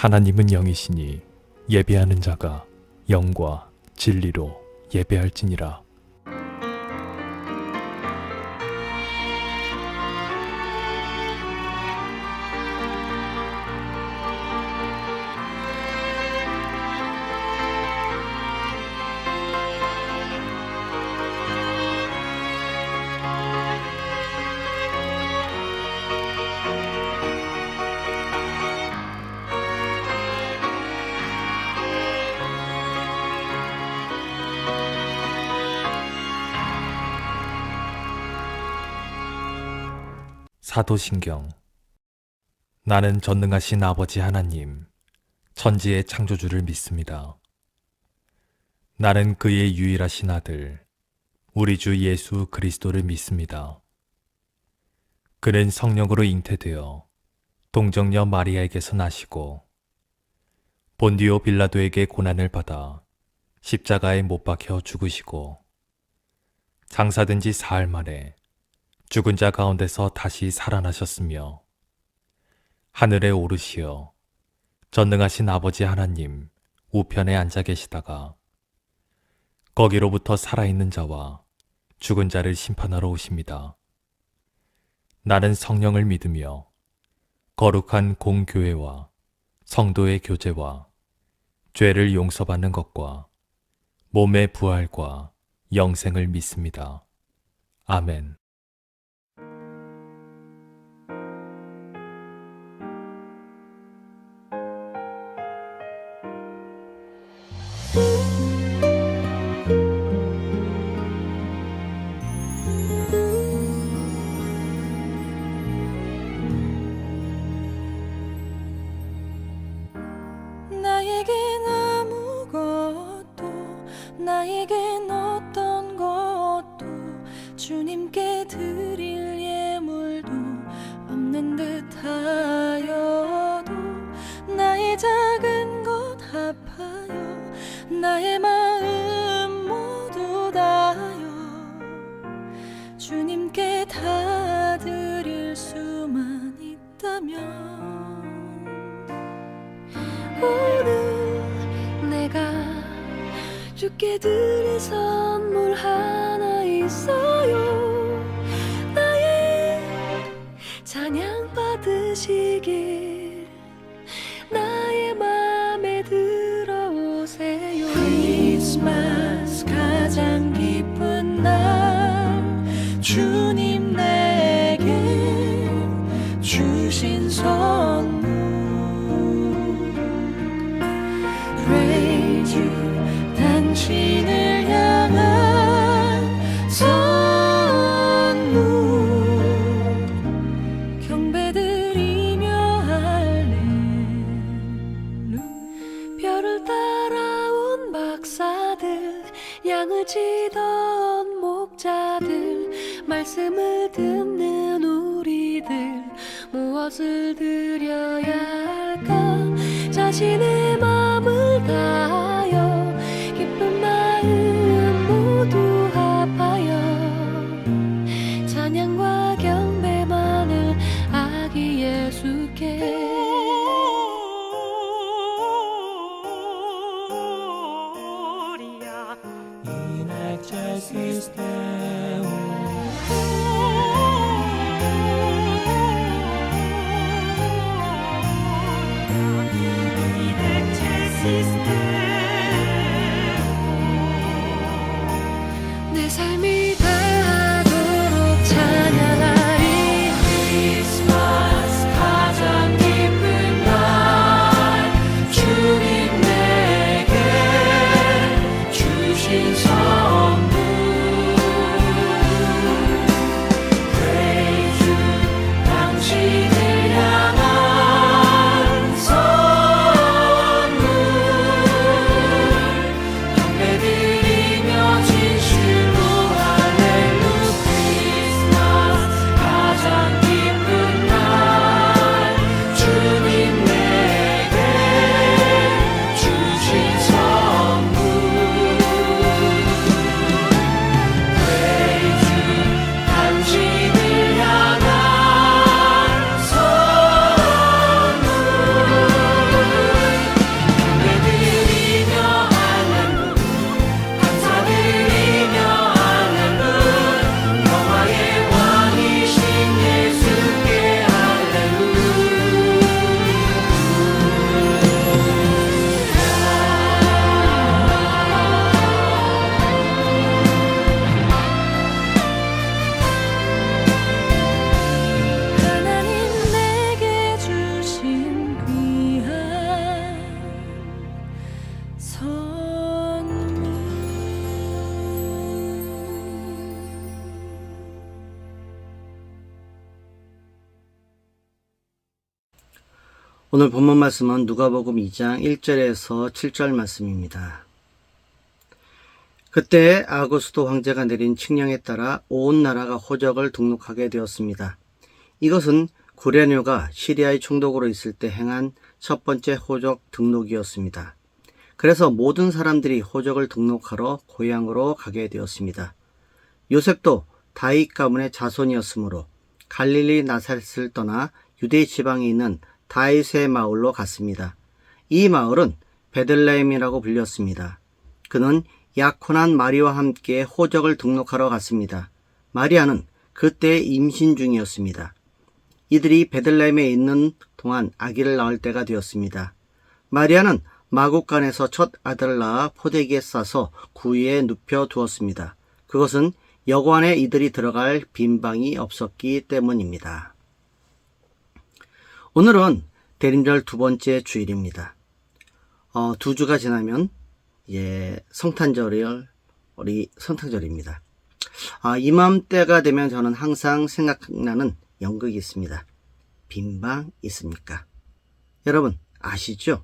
하나님은 영이시니 예배하는 자가 영과 진리로 예배할지니라. 사도신경. 나는 전능하신 아버지 하나님, 천지의 창조주를 믿습니다. 나는 그의 유일하신 아들, 우리 주 예수 그리스도를 믿습니다. 그는 성령으로 잉태되어 동정녀 마리아에게서 나시고 본디오 빌라도에게 고난을 받아 십자가에 못 박혀 죽으시고 장사된 지 사흘 만에 죽은 자 가운데서 다시 살아나셨으며 하늘에 오르시어 전능하신 아버지 하나님 우편에 앉아 계시다가 거기로부터 살아있는 자와 죽은 자를 심판하러 오십니다. 나는 성령을 믿으며 거룩한 공교회와 성도의 교제와 죄를 용서받는 것과 몸의 부활과 영생을 믿습니다. 아멘. 나에겐 아무것도 나에겐 어떤 것도 주님께 드릴 예물도 없는 듯하여도 나의 작은 것 합하여 나의 마음 모두 다하여 주님께 다 드릴 수만 있다면 오늘 내가 주께 드릴 선물 하나 있어요. 나의 찬양 받으시길 나의 맘에 들어오세요. 크리스마스 가장 기쁜 날 주님 내게 주신 선물 Praise you, 당신을 향한 선물 경배드리며 할렐루야. 별을 따라온 박사들 양을 치던 목자들 말씀을 듣는 우리들 무엇을 드려야 할까 자신의 마음을 다하여 기쁜 마음 모두 합하여 찬양과 경배만을 아기 예수께 In excelsis Deo. 내 삶이 닿도록 찬양하리. 크리스마스 가장 기쁜 날 주님 내게 주신 선물 Praise you, 당신을 향한 선물 오늘 본문 말씀은 누가복음 2장 1절에서 7절 말씀입니다. 그때 아구스도 황제가 내린 칙령에 따라 온 나라가 호적을 등록하게 되었습니다. 이것은 구레뇨가 시리아의 총독으로 있을 때 행한 첫 번째 호적 등록이었습니다. 그래서 모든 사람들이 호적을 등록하러 고향으로 가게 되었습니다. 요셉도 다윗 가문의 자손이었으므로 갈릴리 나사렛을 떠나 유대 지방에 있는 다윗의 마을로 갔습니다. 이 마을은 베들레헴이라고 불렸습니다. 그는 약혼한 마리아와 함께 호적을 등록하러 갔습니다. 마리아는 그때 임신 중이었습니다. 이들이 베들레헴에 있는 동안 아기를 낳을 때가 되었습니다. 마리아는 마국간에서 첫 아들을 낳아 포대기에 싸서 구유에 눕혀 두었습니다. 그것은 여관에 이들이 들어갈 빈방이 없었기 때문입니다. 오늘은 대림절 두 번째 주일입니다. 2주가 지나면 성탄절입니다. 이맘때가 되면 저는 항상 생각나는 연극이 있습니다. 빈방 있습니까? 여러분 아시죠?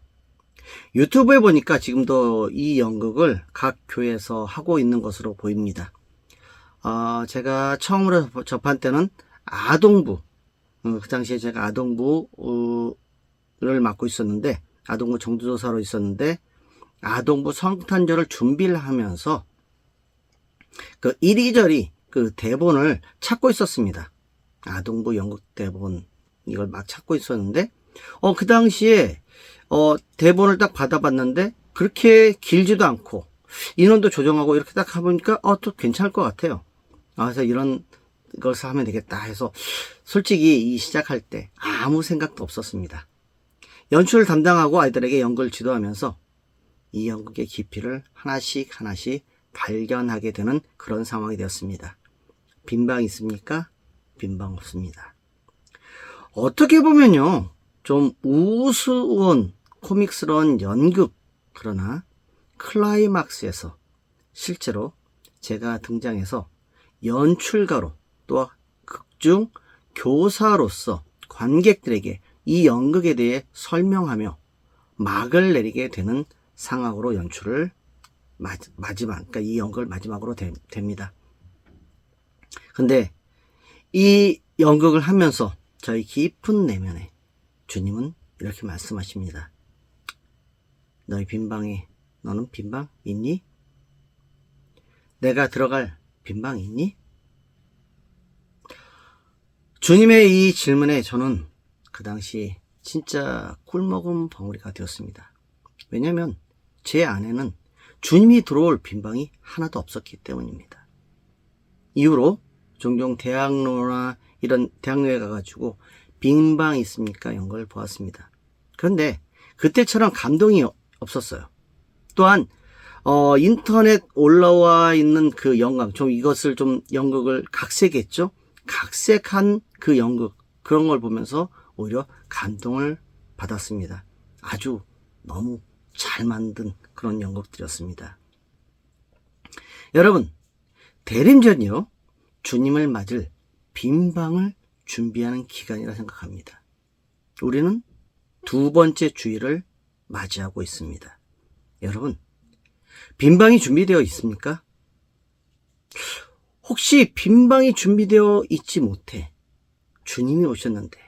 유튜브에 보니까 지금도 이 연극을 각 교회에서 하고 있는 것으로 보입니다. 제가 처음으로 접한 때는 아동부, 그 당시에 제가 아동부를 맡고 있었는데, 아동부 정두조사로 있었는데, 아동부 성탄절을 준비를 하면서 그 이리저리 그 대본을 찾고 있었습니다. 아동부 연극 대본 이걸 막 찾고 있었는데, 그 당시에 대본을 딱 받아봤는데 그렇게 길지도 않고 인원도 조정하고 이렇게 딱 해보니까 또 괜찮을 것 같아요. 그래서 이런 것을 하면 되겠다 해서 솔직히 시작할 때 아무 생각도 없었습니다. 연출을 담당하고 아이들에게 연극을 지도하면서 이 연극의 깊이를 하나씩 발견하게 되는 그런 상황이 되었습니다. 빈방 있습니까? 빈방 없습니다. 어떻게 보면요, 좀 우스운 코믹스러운 연극, 그러나 클라이막스에서 실제로 제가 등장해서 연출가로 또 극중 교사로서 관객들에게 이 연극에 대해 설명하며 막을 내리게 되는 상황으로 연출을 그러니까 이 연극을 마지막으로 됩니다. 근데 이 연극을 하면서 저희 깊은 내면에 주님은 이렇게 말씀하십니다. 너희 빈방에 너는 빈방 있니? 내가 들어갈 빈방 있니? 주님의 이 질문에 저는 그 당시 진짜 꿀먹은 벙어리가 되었습니다. 왜냐하면 제 안에는 주님이 들어올 빈방이 하나도 없었기 때문입니다. 이후로 종종 대학로나 이런 대학로에 가가지고 빈방 있습니까? 이런 걸 보았습니다. 그런데 그때처럼 감동이 없었어요. 또한 인터넷 올라와 있는 그 영광, 좀 이것을 좀 연극을 각색했죠. 각색한 그 연극, 그런 걸 보면서 오히려 감동을 받았습니다. 아주 너무 잘 만든 그런 연극들이었습니다. 여러분, 대림절이요, 주님을 맞을 빈방을 준비하는 기간이라 생각합니다. 우리는 두 번째 주일을 맞이하고 있습니다. 여러분, 빈방이 준비되어 있습니까? 혹시 빈방이 준비되어 있지 못해 주님이 오셨는데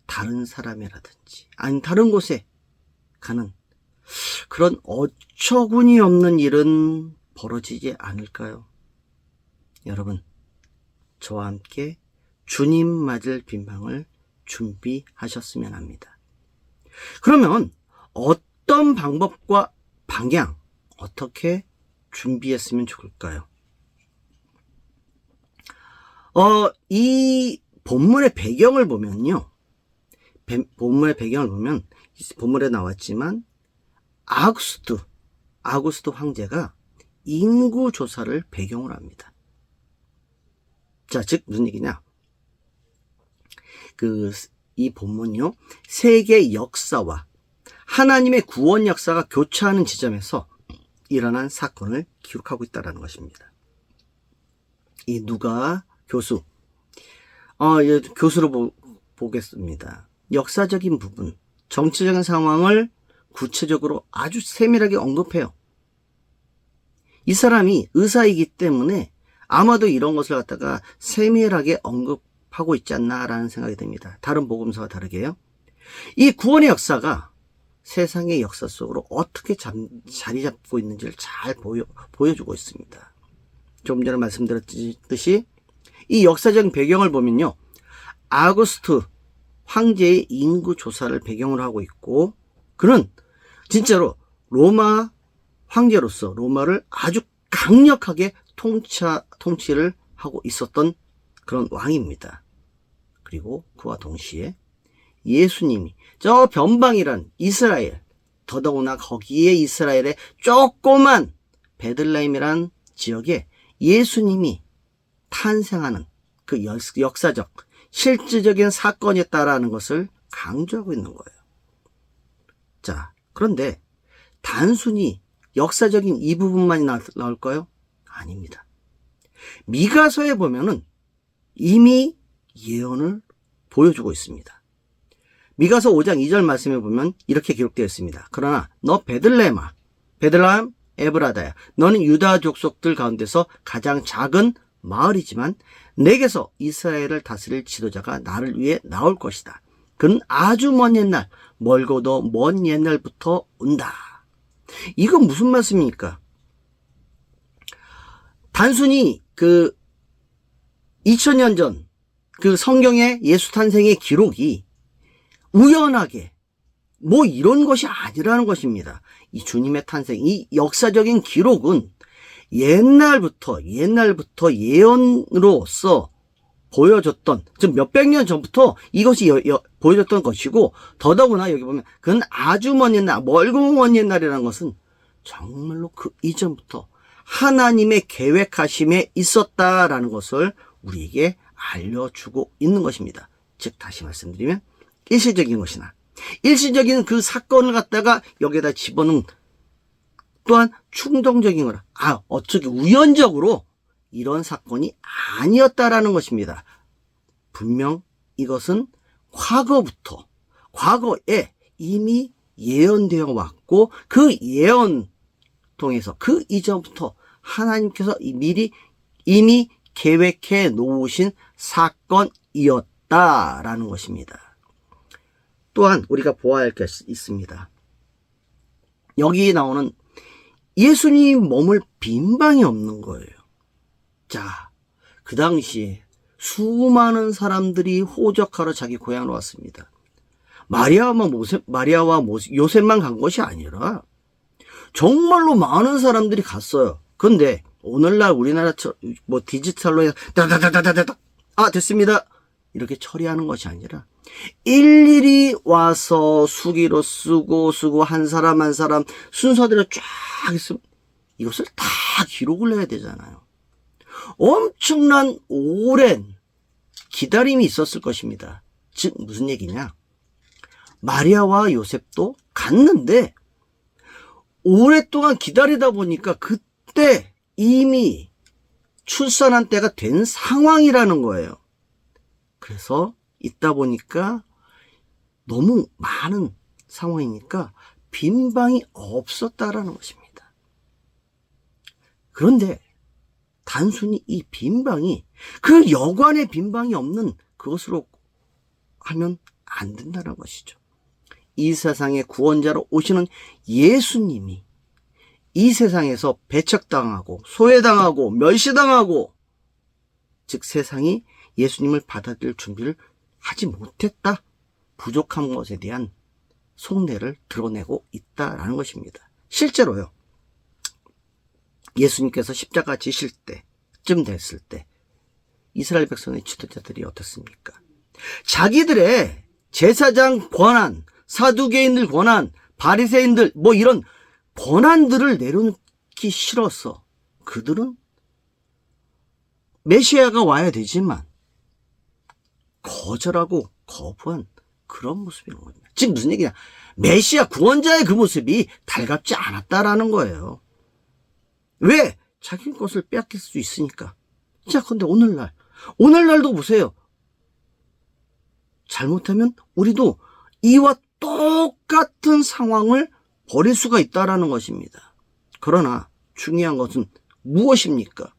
다른 사람이라든지 아니 다른 곳에 가는 그런 어처구니 없는 일은 벌어지지 않을까요? 여러분, 저와 함께 주님 맞을 빈방을 준비하셨으면 합니다. 그러면 어떤 방법과 방향, 어떻게 준비했으면 좋을까요? 이 본문의 배경을 보면요. 본문의 배경을 보면 본문에 나왔지만 아구스도 황제가 인구 조사를 배경으로 합니다. 자, 즉 무슨 얘기냐? 이 본문이요, 세계 역사와 하나님의 구원 역사가 교차하는 지점에서 일어난 사건을 기록하고 있다는 것입니다. 이 누가 교수로 보겠습니다. 역사적인 부분, 정치적인 상황을 구체적으로 아주 세밀하게 언급해요. 이 사람이 의사이기 때문에 아마도 이런 것을 갖다가 세밀하게 언급하고 있지 않나라는 생각이 듭니다. 다른 복음서와 다르게요. 이 구원의 역사가 세상의 역사 속으로 어떻게 자리 잡고 있는지를 잘 보여주고 있습니다. 조금 전에 말씀드렸듯이 이 역사적인 배경을 보면요. 아우구스트 황제의 인구 조사를 배경으로 하고 있고, 그는 진짜로 로마 황제로서 로마를 아주 강력하게 통치를 하고 있었던 그런 왕입니다. 그리고 그와 동시에 예수님이 저 변방이란 이스라엘, 더더구나 거기에 이스라엘의 조그만 베들레헴이란 지역에 예수님이 탄생하는 그 역사적 실질적인 사건이었다라는 것을 강조하고 있는 거예요. 자, 그런데 단순히 역사적인 이 부분만이 나올까요? 아닙니다. 미가서에 보면은 이미 예언을 보여주고 있습니다. 미가서 5장 2절 말씀에 보면 이렇게 기록되어 있습니다. 그러나 너 베들레헴아, 베들레헴 에브라다야, 너는 유다 족속들 가운데서 가장 작은 마을이지만 내게서 이스라엘을 다스릴 지도자가 나를 위해 나올 것이다. 그는 아주 먼 옛날, 멀고도 먼 옛날부터 온다. 이건 무슨 말씀입니까? 단순히 2000년 전 그 성경의 예수 탄생의 기록이 우연하게 뭐 이런 것이 아니라는 것입니다. 이 주님의 탄생, 이 역사적인 기록은 옛날부터 예언으로서 보여줬던, 즉 몇백 년 전부터 이것이 보여줬던 것이고, 더더구나 여기 보면 그건 아주 먼 옛날, 멀고 먼 옛날이라는 것은 정말로 그 이전부터 하나님의 계획하심에 있었다라는 것을 우리에게 알려주고 있는 것입니다. 즉 다시 말씀드리면 일시적인 것이나 일시적인 그 사건을 갖다가 여기에다 집어넣은, 또한 충동적인 거라, 어쩌기 우연적으로 이런 사건이 아니었다라는 것입니다. 분명 이것은 과거에 이미 예언되어 왔고, 그 예언 통해서 그 이전부터 하나님께서 이미 계획해 놓으신 사건이었다라는 것입니다. 또한 우리가 보아야 할 것이 있습니다. 여기 나오는 예수님 머물 빈방이 없는 거예요. 자, 그 당시에 수많은 사람들이 호적하러 자기 고향으로 왔습니다. 마리아와 요셉만 간 것이 아니라 정말로 많은 사람들이 갔어요. 그런데 오늘날 우리나라처럼 디지털로 해서 다다다다다다 됐습니다 이렇게 처리하는 것이 아니라 일일이 와서 수기로 쓰고 한 사람 한 사람 순서대로 쫙 있으면 이것을 다 기록을 해야 되잖아요. 엄청난 오랜 기다림이 있었을 것입니다. 즉 무슨 얘기냐, 마리아와 요셉도 갔는데 오랫동안 기다리다 보니까 그때 이미 출산한 때가 된 상황이라는 거예요. 그래서 있다 보니까 너무 많은 상황이니까 빈방이 없었다라는 것입니다. 그런데 단순히 이 빈방이 그 여관의 빈방이 없는 그것으로 하면 안 된다는 것이죠. 이 세상의 구원자로 오시는 예수님이 이 세상에서 배척당하고 소외당하고 멸시당하고, 즉 세상이 예수님을 받아들일 준비를 하지 못했다, 부족한 것에 대한 속내를 드러내고 있다라는 것입니다. 실제로요, 예수님께서 십자가 지실 때쯤 됐을 때 이스라엘 백성의 지도자들이 어떻습니까? 자기들의 제사장 권한, 사두개인들 권한, 바리새인들 이런 권한들을 내려놓기 싫어서 그들은 메시아가 와야 되지만 거절하고 거부한 그런 모습인 겁니다. 즉 무슨 얘기냐, 메시아 구원자의 그 모습이 달갑지 않았다라는 거예요. 왜? 자기 것을 빼앗길 수 있으니까. 자, 근데 오늘날도 보세요. 잘못하면 우리도 이와 똑같은 상황을 벌일 수가 있다라는 것입니다. 그러나 중요한 것은 무엇입니까?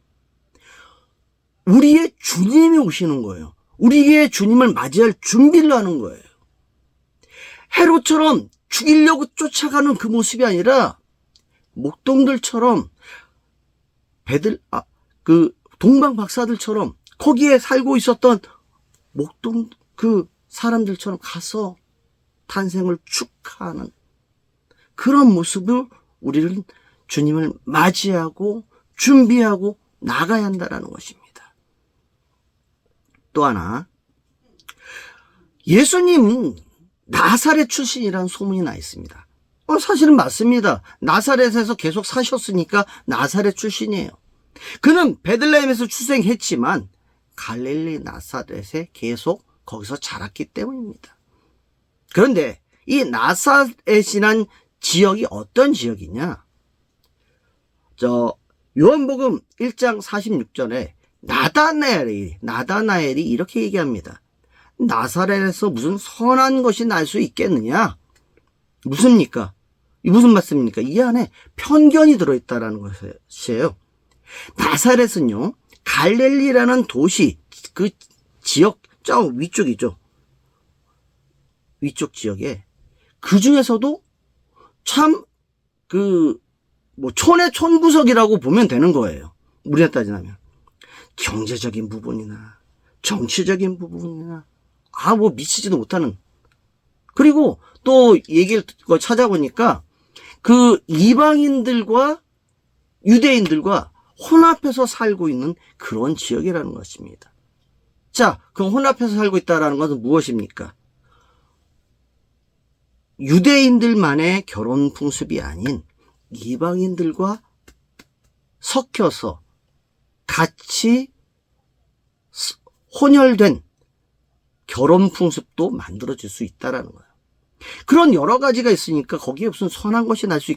우리의 주님이 오시는 거예요. 우리의 주님을 맞이할 준비를 하는 거예요. 헤롯처럼 죽이려고 쫓아가는 그 모습이 아니라 목동들처럼 동방 박사들처럼 거기에 살고 있었던 목동 그 사람들처럼 가서 탄생을 축하하는 그런 모습을 우리는 주님을 맞이하고 준비하고 나가야 한다는 것입니다. 또 하나, 예수님은 나사렛 출신이라는 소문이 나 있습니다. 사실은 맞습니다. 나사렛에서 계속 사셨으니까 나사렛 출신이에요. 그는 베들레헴에서 출생했지만 갈릴리 나사렛에 계속 거기서 자랐기 때문입니다. 그런데 이 나사렛이란 지역이 어떤 지역이냐? 요한복음 1장 46절에 나다나엘이 이렇게 얘기합니다. 나사렛에서 무슨 선한 것이 날 수 있겠느냐? 무슨 말씀입니까? 이 안에 편견이 들어있다라는 것이에요. 나사렛은요, 갈릴리라는 도시, 그 지역, 저 위쪽이죠. 위쪽 지역에, 그 중에서도 참, 촌의 촌구석이라고 보면 되는 거예요. 우리가 따지자면. 경제적인 부분이나, 정치적인 부분이나, 미치지도 못하는. 그리고 또 얘기를 찾아보니까, 그 이방인들과 유대인들과 혼합해서 살고 있는 그런 지역이라는 것입니다. 자, 그 혼합해서 살고 있다는 것은 무엇입니까? 유대인들만의 결혼 풍습이 아닌 이방인들과 섞여서 같이 혼혈된 결혼 풍습도 만들어질 수 있다는 거예요. 그런 여러 가지가 있으니까 거기에 무슨 선한 것이 날 수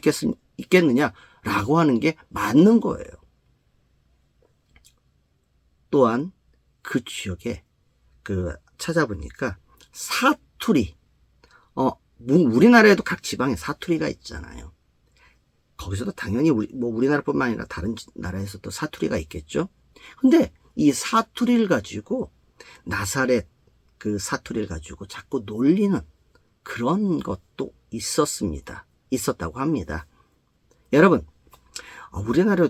있겠느냐라고 하는 게 맞는 거예요. 또한 그 지역에 찾아보니까 사투리, 우리나라에도 각 지방에 사투리가 있잖아요. 거기서도 당연히 우리나라뿐만 아니라 다른 나라에서도 사투리가 있겠죠. 근데 이 사투리를 가지고 나사렛 그 사투리를 가지고 자꾸 놀리는 그런 것도 있었다고 합니다. 여러분, 우리나라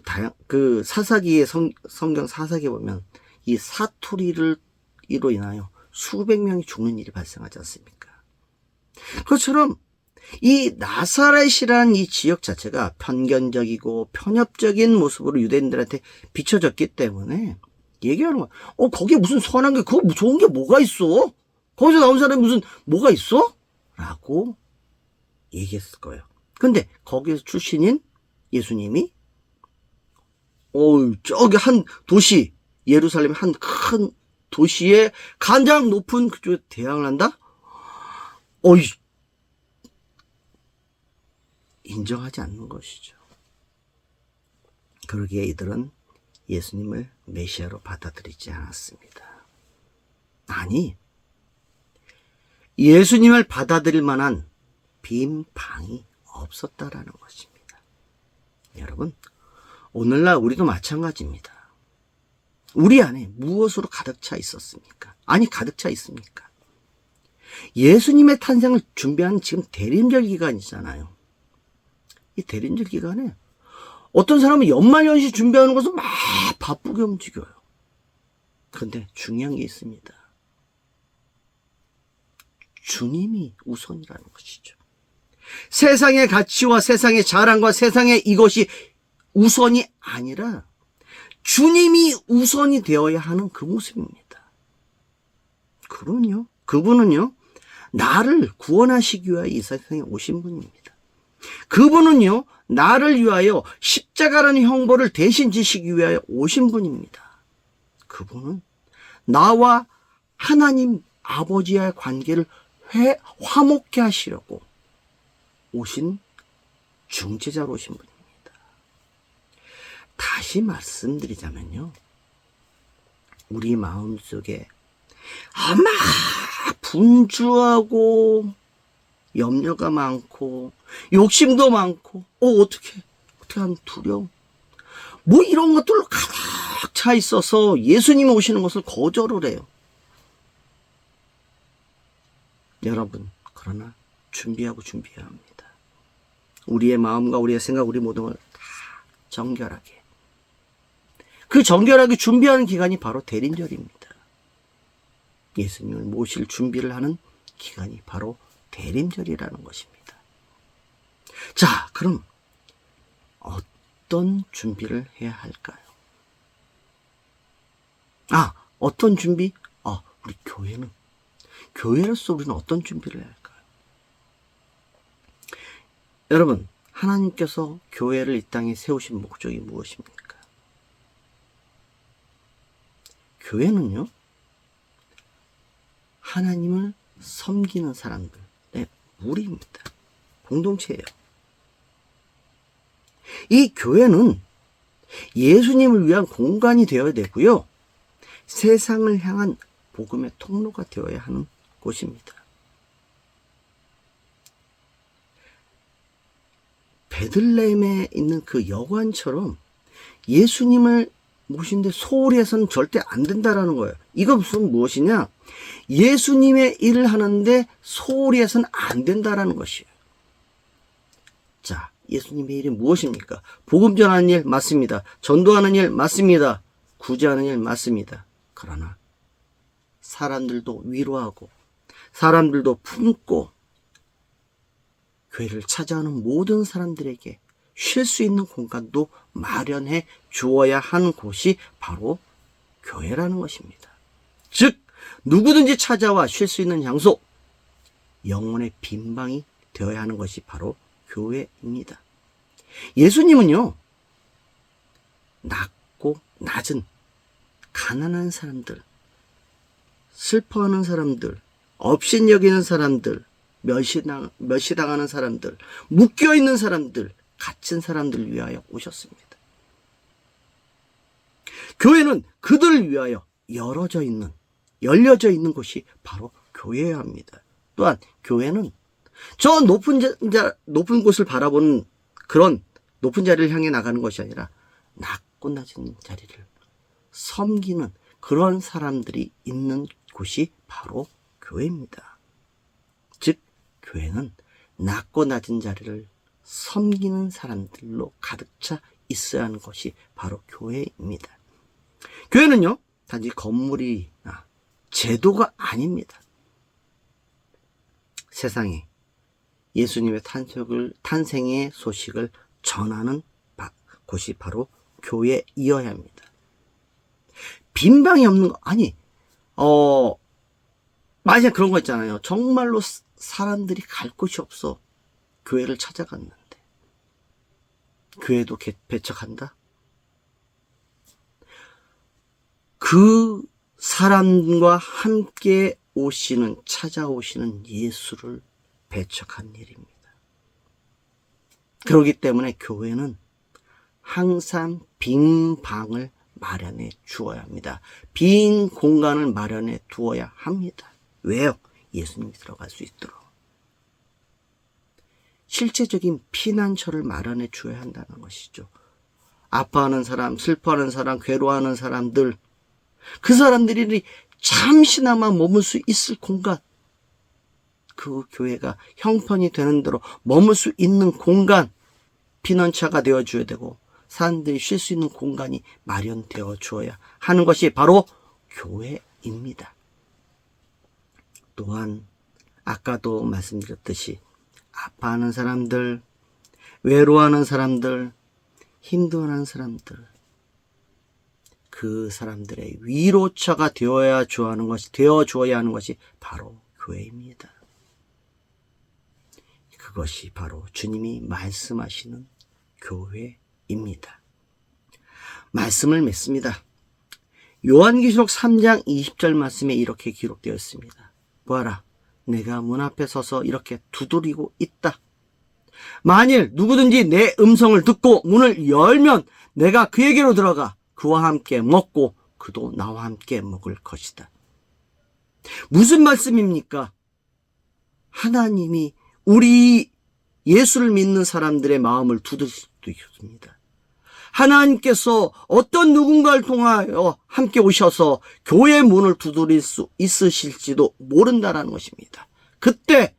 그 사사기의 성경 사사기에 보면 이 사투리로 인하여 수백 명이 죽는 일이 발생하지 않습니까? 그것처럼 이 나사렛이라는 이 지역 자체가 편견적이고 편협적인 모습으로 유대인들한테 비춰졌기 때문에 얘기하는 거야. 거기에 무슨 선한 게, 그거 좋은 게 뭐가 있어? 거기서 나온 사람이 무슨 뭐가 있어? 라고 얘기했을 거예요. 근데 거기에서 출신인 예수님이 저기 한 도시, 예루살렘 한 큰 도시에 가장 높은 그쪽에 대항을 한다? 인정하지 않는 것이죠. 그러기에 이들은 예수님을 메시아로 받아들이지 않았습니다. 아니, 예수님을 받아들일 만한 빈 방이 없었다라는 것입니다. 여러분, 오늘날 우리도 마찬가지입니다. 우리 안에 무엇으로 가득 차 있었습니까? 가득 차 있습니까? 예수님의 탄생을 준비하는 지금 대림절 기간이잖아요. 이 대림절 기간에 어떤 사람은 연말연시 준비하는 것을 막 바쁘게 움직여요. 그런데 중요한 게 있습니다. 주님이 우선이라는 것이죠. 세상의 가치와 세상의 자랑과 세상의 이것이 우선이 아니라 주님이 우선이 되어야 하는 그 모습입니다. 그분은요, 나를 구원하시기 위하여 이 세상에 오신 분입니다. 그분은요, 나를 위하여 십자가라는 형벌을 대신 지시기 위하여 오신 분입니다. 그분은 나와 하나님 아버지와의 관계를 화목케 하시려고 오신 중재자로 오신 분입니다. 다시 말씀드리자면요, 우리 마음속에 아마 분주하고 염려가 많고 욕심도 많고 어떻게 하면 두려움 뭐 이런 것들로 가득 차 있어서 예수님이 오시는 것을 거절을 해요. 여러분, 그러나 준비해야 합니다. 우리의 마음과 우리의 생각, 우리 모든 걸 다 정결하게. 그 정결하게 준비하는 기간이 바로 대림절입니다. 예수님을 모실 준비를 하는 기간이 바로 대림절이라는 것입니다. 자, 그럼 어떤 준비를 해야 할까요? 어떤 준비? 우리 교회로서 우리는 어떤 준비를 해야 할까요? 여러분, 하나님께서 교회를 이 땅에 세우신 목적이 무엇입니까? 교회는요, 하나님을 섬기는 사람들의 무리입니다. 공동체예요. 이 교회는 예수님을 위한 공간이 되어야 되고요. 세상을 향한 복음의 통로가 되어야 하는 곳입니다. 베들레헴에 있는 그 여관처럼 예수님을 모신데 소홀히 해서는 절대 안 된다라는 거예요. 이거 무엇이냐? 예수님의 일을 하는데 소홀히 해서는 안 된다라는 것이에요. 자, 예수님의 일이 무엇입니까? 복음 전하는 일 맞습니다. 전도하는 일 맞습니다. 구제하는 일 맞습니다. 그러나 사람들도 위로하고 사람들도 품고 교회를 찾아오는 모든 사람들에게 쉴 수 있는 공간도 마련해 주어야 하는 곳이 바로 교회라는 것입니다. 즉, 누구든지 찾아와 쉴 수 있는 장소, 영혼의 빈방이 되어야 하는 것이 바로 교회입니다. 예수님은요, 낮고 낮은 가난한 사람들, 슬퍼하는 사람들, 업신 여기는 사람들, 멸시당하는 사람들, 묶여있는 사람들, 갇힌 사람들을 위하여 오셨습니다. 교회는 그들을 위하여 열려져 있는 곳이 바로 교회여야 합니다. 또한 교회는 저 높은 곳을 바라보는 그런 높은 자리를 향해 나가는 것이 아니라 낮고 낮은 자리를 섬기는 그런 사람들이 있는 곳이 바로 교회입니다. 즉, 교회는 낮고 낮은 자리를 섬기는 사람들로 가득 차 있어야 하는 것이 바로 교회입니다. 교회는요, 단지 건물이나 제도가 아닙니다. 세상에 예수님의 탄생의 소식을 전하는 곳이 바로 교회이어야 합니다. 빈방이 없는 거, 만약 그런 거 있잖아요. 정말로 사람들이 갈 곳이 없어 교회를 찾아갔는데 교회도 배척한다? 그 사람과 함께 찾아오시는 예수를 배척한 일입니다. 그렇기 때문에 교회는 항상 빈 방을 마련해 주어야 합니다. 빈 공간을 마련해 두어야 합니다. 왜요? 예수님이 들어갈 수 있도록. 실제적인 피난처를 마련해 주어야 한다는 것이죠. 아파하는 사람, 슬퍼하는 사람, 괴로워하는 사람들, 그 사람들이 잠시나마 머물 수 있을 공간, 그 교회가 형편이 되는 대로 머물 수 있는 공간, 피난처가 되어줘야 되고 사람들이 쉴 수 있는 공간이 마련되어 주어야 하는 것이 바로 교회입니다. 또한 아까도 말씀드렸듯이 아파하는 사람들, 외로워하는 사람들, 힘들어하는 사람들, 그 사람들의 위로처가 되어야 하는 것이 바로 교회입니다. 그것이 바로 주님이 말씀하시는 교회입니다. 말씀을 맺습니다. 요한계시록 3장 20절 말씀에 이렇게 기록되어 있습니다. 보아라, 내가 문 앞에 서서 이렇게 두드리고 있다. 만일 누구든지 내 음성을 듣고 문을 열면 내가 그에게로 들어가 그와 함께 먹고 그도 나와 함께 먹을 것이다. 무슨 말씀입니까? 하나님이 우리 예수를 믿는 사람들의 마음을 두드릴 수도 있습니다. 하나님께서 어떤 누군가를 통하여 함께 오셔서 교회 문을 두드릴 수 있으실지도 모른다라는 것입니다. 그때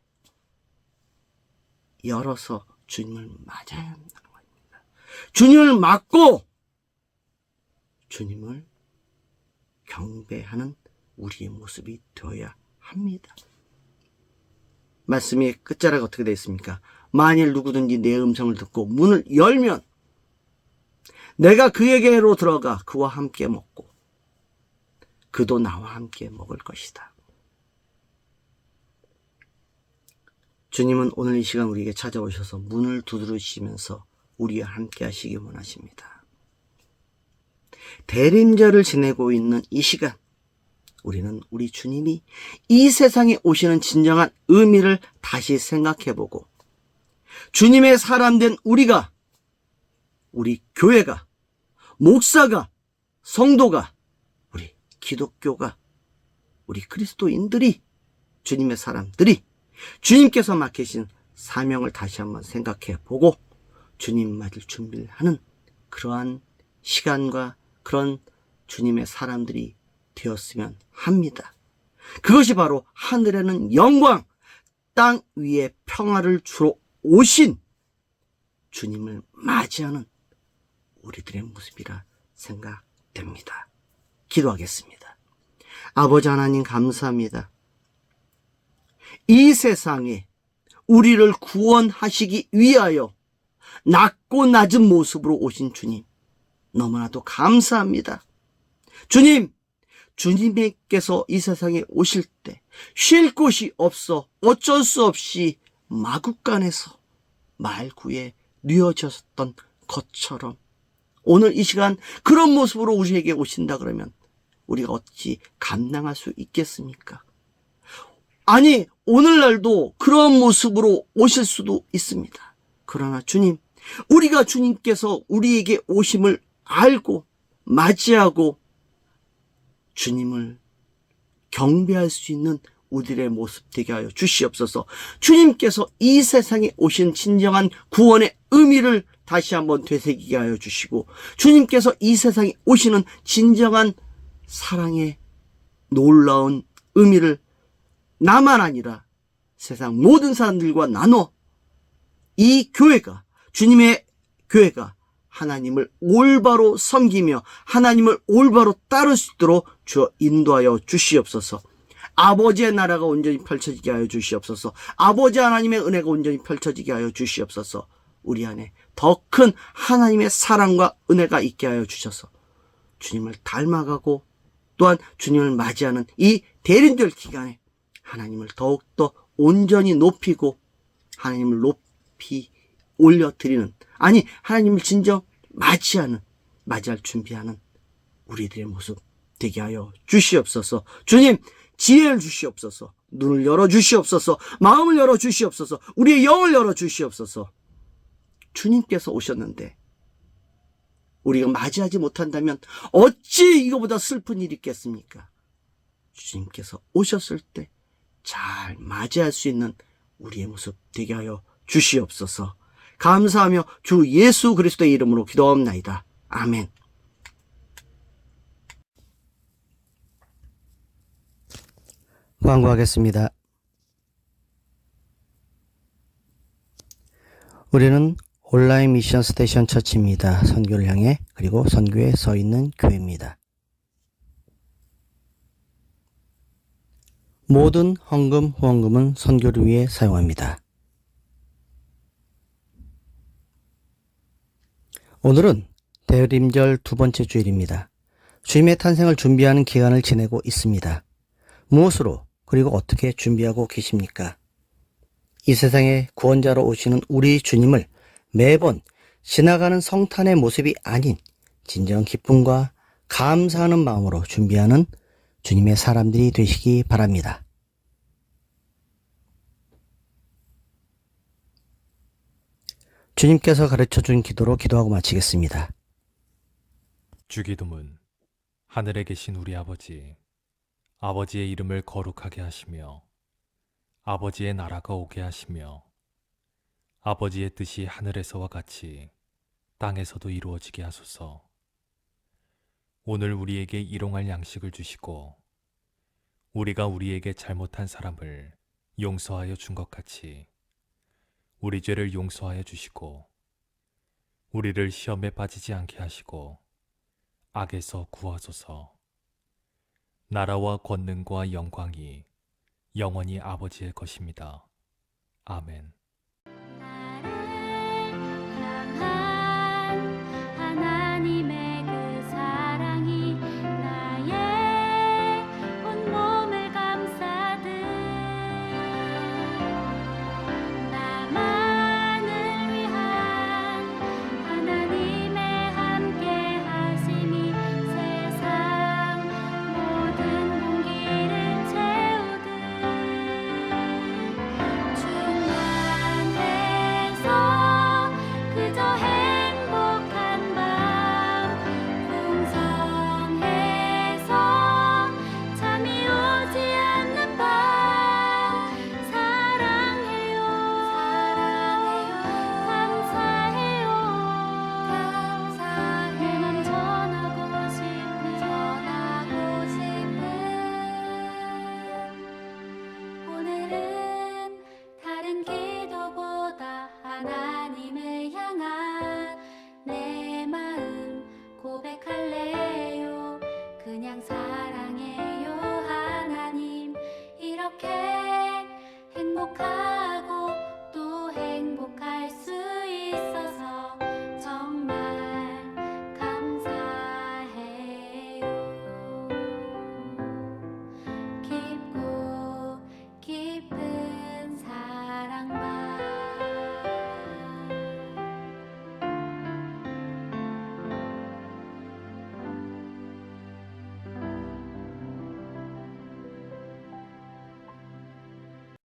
열어서 주님을 맞아야 한다는 겁니다. 주님을 맞고 주님을 경배하는 우리의 모습이 되어야 합니다. 말씀의 끝자락이 어떻게 되어 있습니까? 만일 누구든지 내 음성을 듣고 문을 열면 내가 그에게로 들어가 그와 함께 먹고 그도 나와 함께 먹을 것이다. 주님은 오늘 이 시간 우리에게 찾아오셔서 문을 두드리시면서 우리와 함께 하시기 원하십니다. 대림절을 지내고 있는 이 시간 우리는 우리 주님이 이 세상에 오시는 진정한 의미를 다시 생각해보고 주님의 사람 된 우리가, 우리 교회가, 목사가, 성도가, 우리 기독교가, 우리 그리스도인들이, 주님의 사람들이 주님께서 맡기신 사명을 다시 한번 생각해보고 주님 맞을 준비를 하는 그러한 시간과 그런 주님의 사람들이 되었으면 합니다. 그것이 바로 하늘에는 영광, 땅 위에 평화를 주러 오신 주님을 맞이하는 우리들의 모습이라 생각됩니다. 기도하겠습니다. 아버지 하나님 감사합니다. 이 세상에 우리를 구원하시기 위하여 낮고 낮은 모습으로 오신 주님 너무나도 감사합니다. 주님, 주님께서 이 세상에 오실 때 쉴 곳이 없어 어쩔 수 없이 마구간에서 말구에 뉘어졌던 것처럼 오늘 이 시간 그런 모습으로 우리에게 오신다 그러면 우리가 어찌 감당할 수 있겠습니까? 아니, 오늘날도 그런 모습으로 오실 수도 있습니다. 그러나 주님, 우리가 주님께서 우리에게 오심을 알고 맞이하고 주님을 경배할 수 있는 우리들의 모습 되게 하여 주시옵소서. 주님께서 이 세상에 오신 진정한 구원의 의미를 다시 한번 되새기게 하여 주시고 주님께서 이 세상에 오시는 진정한 사랑의 놀라운 의미를 나만 아니라 세상 모든 사람들과 나눠 이 교회가, 주님의 교회가 하나님을 올바로 섬기며 하나님을 올바로 따를 수 있도록 주어 인도하여 주시옵소서. 아버지의 나라가 온전히 펼쳐지게 하여 주시옵소서. 아버지 하나님의 은혜가 온전히 펼쳐지게 하여 주시옵소서. 우리 안에 더 큰 하나님의 사랑과 은혜가 있게 하여 주셔서 주님을 닮아가고 또한 주님을 맞이하는 이 대림절 기간에 하나님을 더욱더 온전히 높이고 하나님을 높이 올려드리는, 아니 하나님을 진정 맞이할 준비하는 우리들의 모습 되게 하여 주시옵소서. 주님, 지혜를 주시옵소서. 눈을 열어 주시옵소서. 마음을 열어 주시옵소서. 우리의 영을 열어 주시옵소서. 주님께서 오셨는데 우리가 맞이하지 못한다면 어찌 이거보다 슬픈 일이 있겠습니까? 주님께서 오셨을 때 잘 맞이할 수 있는 우리의 모습 되게 하여 주시옵소서. 감사하며 주 예수 그리스도의 이름으로 기도하옵나이다. 아멘. 광고하겠습니다. 우리는 온라인 미션 스테이션 처치입니다. 선교를 향해, 그리고 선교에 서 있는 교회입니다. 모든 헌금, 후원금은 선교를 위해 사용합니다. 오늘은 대림절 두 번째 주일입니다. 주님의 탄생을 준비하는 기간을 지내고 있습니다. 무엇으로, 그리고 어떻게 준비하고 계십니까? 이 세상에 구원자로 오시는 우리 주님을 매번 지나가는 성탄의 모습이 아닌 진정 기쁨과 감사하는 마음으로 준비하는 주님의 사람들이 되시기 바랍니다. 주님께서 가르쳐준 기도로 기도하고 마치겠습니다. 주기도문. 하늘에 계신 우리 아버지, 아버지의 이름을 거룩하게 하시며 아버지의 나라가 오게 하시며 아버지의 뜻이 하늘에서와 같이 땅에서도 이루어지게 하소서. 오늘 우리에게 일용할 양식을 주시고 우리가 우리에게 잘못한 사람을 용서하여 준 것 같이 우리 죄를 용서하여 주시고 우리를 시험에 빠지지 않게 하시고 악에서 구하소서. 나라와 권능과 영광이 영원히 아버지의 것입니다. 아멘.